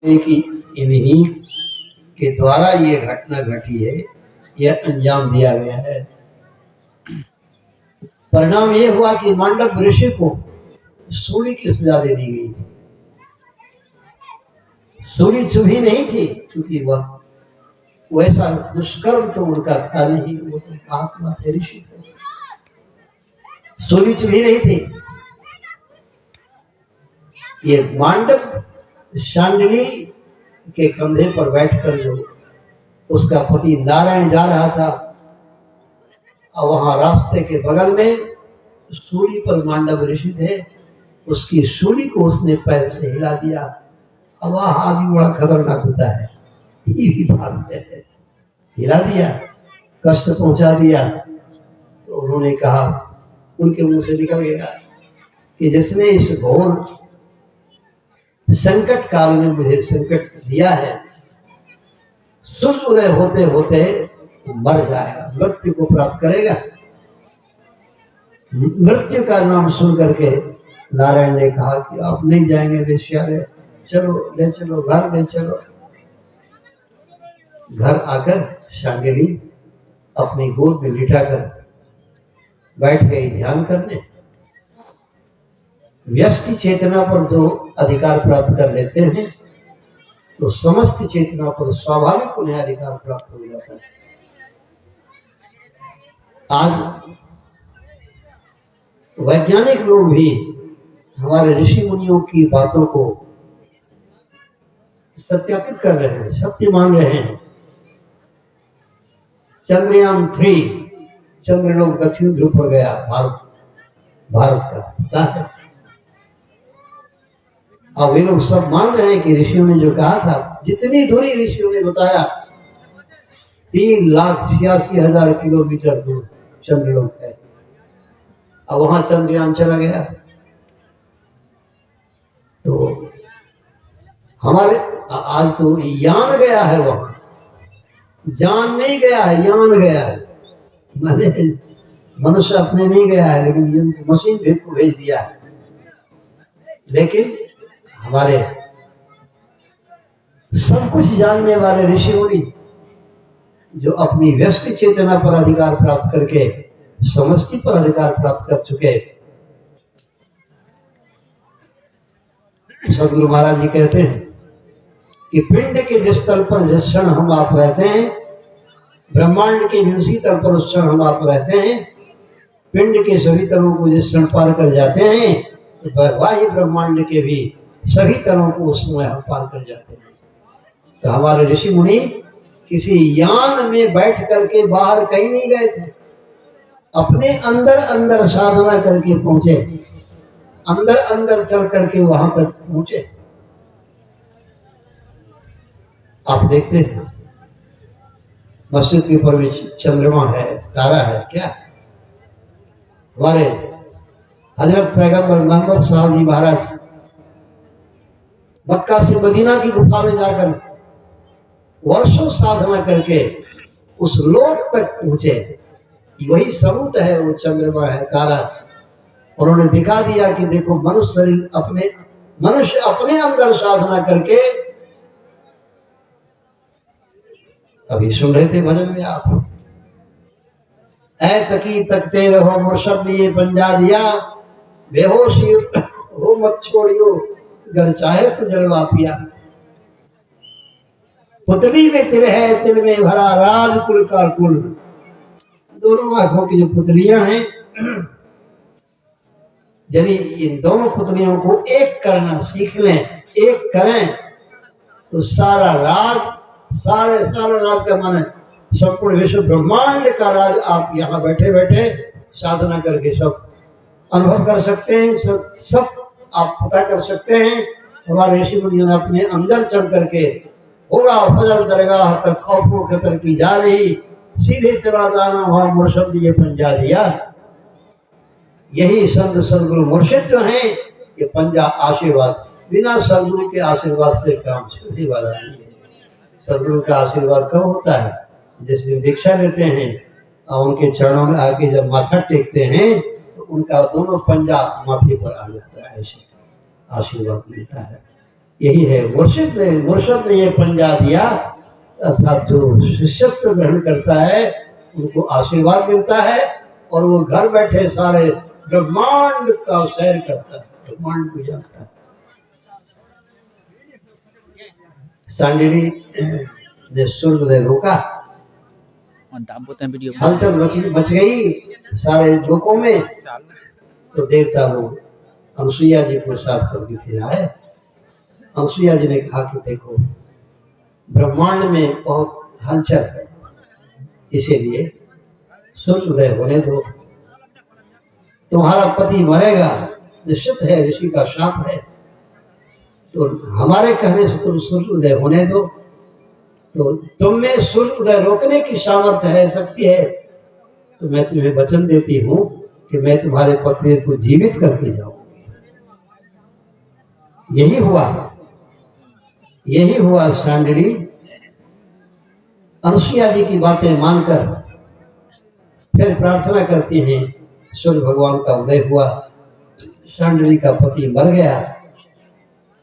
कि इन्हीं के द्वारा ये घटना घटी है, यह अंजाम दिया गया है। परिणाम ये हुआ कि मांडव ऋषि को सूली की सजा दे दी गई। सूली चुभी नहीं थी, क्योंकि वह वैसा दुष्कर्म तो उनका था नहीं, वो तो महात्मा थे, ऋषि थे। सूली चुभी नहीं थी। ये मांडव शांडिली के कंधे पर बैठकर जो उसका पति नारायण जा रहा था, और वहां रास्ते के बगल में सूली पर मांडव ऋषि थे, उसकी सूली को उसने पैर से हिला दिया। अब वह आदमी बड़ा खतरनाक होता है, ये भी भाग है, हिला दिया, कष्ट पहुंचा दिया। तो उन्होंने कहा, उनके मुंह से निकल गया कि जिसने इस घोर संकट काल में मुझे संकट दिया है, सूर्योदय होते होते मर जाएगा, मृत्यु को प्राप्त करेगा। मृत्यु का नाम सुन करके नारायण ने कहा कि आप नहीं जाएंगे वेश्यालय, चलो ले चलो, घर ले चलो। घर आकर शांडिली अपनी गोद में लिटाकर बैठ गई ध्यान करने। व्यष्टि चेतना पर जो अधिकार प्राप्त कर लेते हैं, तो समस्त चेतना पर स्वाभाविक उन्हें अधिकार प्राप्त हो जाता है। आज वैज्ञानिक लोग भी हमारे ऋषि मुनियों की बातों को सत्यापित कर रहे हैं, सत्य मान रहे हैं। चंद्रयान 3 चंद्रलोक दक्षिण ध्रुव पर गया, भारत का पता है। अब वे लोग सब मान रहे हैं कि ऋषियों ने जो कहा था, जितनी दूरी ऋषियों ने बताया, 3,86,000 किलोमीटर दूर चंद्रलोक है। अब वहां चंद्रयान चला गया। तो हमारे आज तो यान गया है, वहां जान नहीं गया है, यान गया है। मनुष्य अपने नहीं गया है, लेकिन मशीन को भेज दिया है। लेकिन हमारे सब कुछ जानने वाले ऋषि मुनि जो अपनी व्यष्टि चेतना पर अधिकार प्राप्त करके समष्टि पर अधिकार प्राप्त कर चुके, सदगुरु महाराज जी कहते हैं कि पिंड के जिस तल पर जिस क्षण हम आप रहते हैं, ब्रह्मांड के भी उसी तल पर उस क्षण हम आप रहते हैं। पिंड के सभी तलों को जिस क्षण पार कर जाते हैं, तो बाह्य ब्रह्मांड के भी सभी तलों को उस समय हम पार कर जाते हैं। तो हमारे ऋषि मुनि किसी यान में बैठ करके बाहर कहीं नहीं गए थे, अपने अंदर अंदर साधना करके पहुंचे, अंदर अंदर चल करके वहां तक पहुंचे। आप देखते हैं मस्जिद के ऊपर भी चंद्रमा है, तारा है, क्या हमारे हजरत पैगंबर मोहम्मद साहब जी महाराज मक्का से मदीना की गुफा में जाकर वर्षों साधना करके उस लोक तक पहुंचे। वही सबूत है, वो चंद्रमा है, तारा। उन्होंने दिखा दिया कि देखो, मनुष्य अपने अंदर साधना करके, अभी सुन रहे थे भजन में आप, ऐ तकी तकते रहो मुर्शद ने ये पंजा दिया, बेहोशी हो मत छोड़ियो, घर चाहे तो जलवा पिया। पुतली में तिल है, तिल में भरा राज कुल का कुल। दोनों आंखों की जो पुतलियां हैं, यदि इन दोनों पुतलियों को एक करना सीख लें, एक करें, तो सारा राज, सारा राज का मन है, संपूर्ण विश्व ब्रह्मांड का राज आप यहाँ बैठे बैठे साधना करके सब अनुभव कर सकते हैं, सब आप पता कर सकते हैं। हमारे ऋषि मुनियों ने अपने अंदर चल करके होगा फजल दरगाह तक खौफों खतर की जा रही, सीधे चला जाना वहां मुर्शद ये पंजा दिया। यही संत सदगुरु मुर्शिद जो हैं, ये पंजा आशीर्वाद, बिना सदगुरु के आशीर्वाद से काम चलने वाला नहीं है। सदगुरु का आशीर्वाद कब होता है? जिस दिन दीक्षा लेते हैं और उनके चरणों में आके जब माथा टेकते हैं, उनका दोनों पंजा माथे पर आ जाता है, ऐसे आशीर्वाद मिलता है। यही है मुर्शिद ने ये पंजा दिया, अर्थात जो शिष्यत्व ग्रहण करता है उनको आशीर्वाद मिलता है और वो घर बैठे सारे ब्रह्मांड का सैर करता है, ब्रह्मांड को जानता है। सांडिली ने सूर्योदय रोका, हलचल मच गई सारे लोगों में। तो देवता लोग अनसुईया जी को साथ करके फिर आए। अनसुईया जी ने कहा कि देखो ब्रह्मांड में बहुत हलचल है, इसीलिए सूर्योदय होने दो। तुम्हारा पति मरेगा निश्चित है, ऋषि का शाप है, तो हमारे कहने से तुम सूर्योदय होने दो। तो तुम में सूर्योदय रोकने की सामर्थ्य है, शक्ति है, तो मैं तुम्हें वचन देती हूँ कि मैं तुम्हारे पति को जीवित करके जाऊंगी। यही हुआ। सांडिली अनसुईया जी की बातें मानकर फिर प्रार्थना करती हैं। सूर्य भगवान का उदय हुआ, सांडिली का पति मर गया।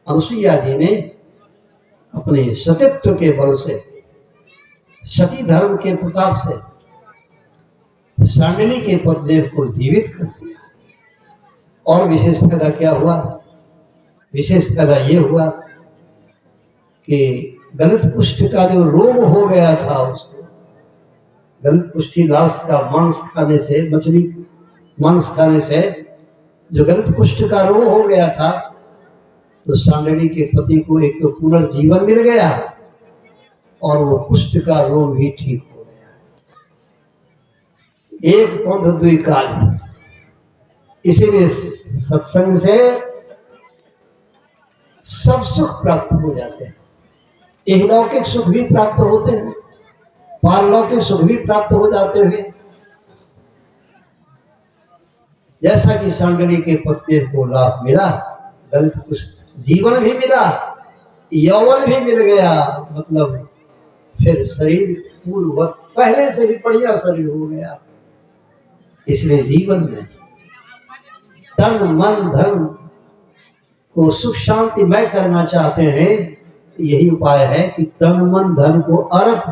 अनसुईया जी ने अपने सतीत्व के बल से, सती धर्म के प्रताप से सांडिली के पतिदेव को जीवित कर दिया। और विशेष फायदा क्या हुआ? विशेष फायदा ये हुआ कि गलत कुष्ठ का जो रोग हो गया था उसको, गलत कुष्ठी लाश का मांस खाने से, मछली मांस खाने से जो गलत कुष्ठ का रोग हो गया था, तो सांडिली के पति को एक तो पुनर्जीवन मिल गया और वो कुष्ठ का रोग भी ठीक हो गया। एक पंथ दुई काज। इसीलिए सत्संग से सब सुख प्राप्त हो जाते हैं। इहलौकिक सुख भी प्राप्त होते हैं, पारलौकिक सुख भी प्राप्त हो जाते हैं। जैसा कि सांडिली के पति को लाभ मिला, गलत कुछ जीवन भी मिला, यौवन भी मिल गया, मतलब फिर शरीर पूर्ववत पहले से भी बढ़िया शरीर हो गया। इसलिए जीवन में तन मन धन को सुख शांतिमय करना चाहते हैं, यही उपाय है कि तन मन धन को अर्प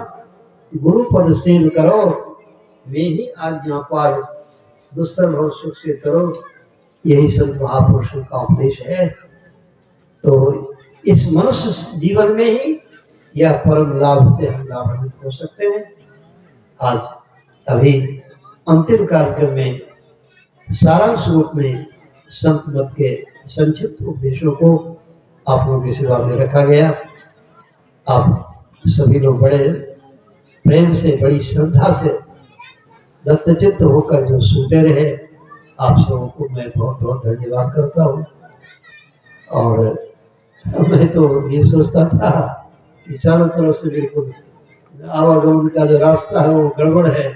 गुरु पद सेव करो, वे ही आज्ञा पाल दुस्सह सुख से करो। यही संत महापुरुषों का उपदेश है। तो इस मनुष्य जीवन में ही यह परम लाभ से हम लाभान्वित हो सकते हैं। आज अभी अंतिम कार्यक्रम में सारांश रूप में संत मत के संक्षिप्त उपदेशों को आप लोगों की सेवा में रखा गया। आप सभी लोग बड़े प्रेम से, बड़ी श्रद्धा से दत्तचित्त होकर जो सुनते रहे, आप सबों को मैं बहुत बहुत धन्यवाद करता हूँ। और मैं तो ये सोचता था कि चारों तरफ से बिल्कुल आवागमन का जो रास्ता है वो गड़बड़ है,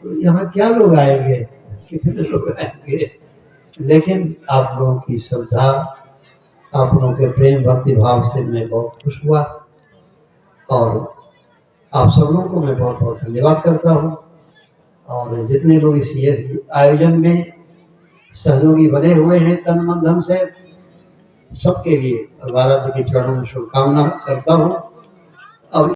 तो यहाँ क्या लोग आएंगे, कितने लोग आएंगे। लेकिन आप लोगों की श्रद्धा, आप लोगों के प्रेम भक्ति भाव से मैं बहुत खुश हुआ और आप सब लोगों को मैं बहुत बहुत धन्यवाद करता हूँ। और जितने लोग इस आयोजन में सहयोगी बने हुए हैं तन मन धन से, सबके लिए परमाराध्य के चरणों में शुभकामना करता हूँ।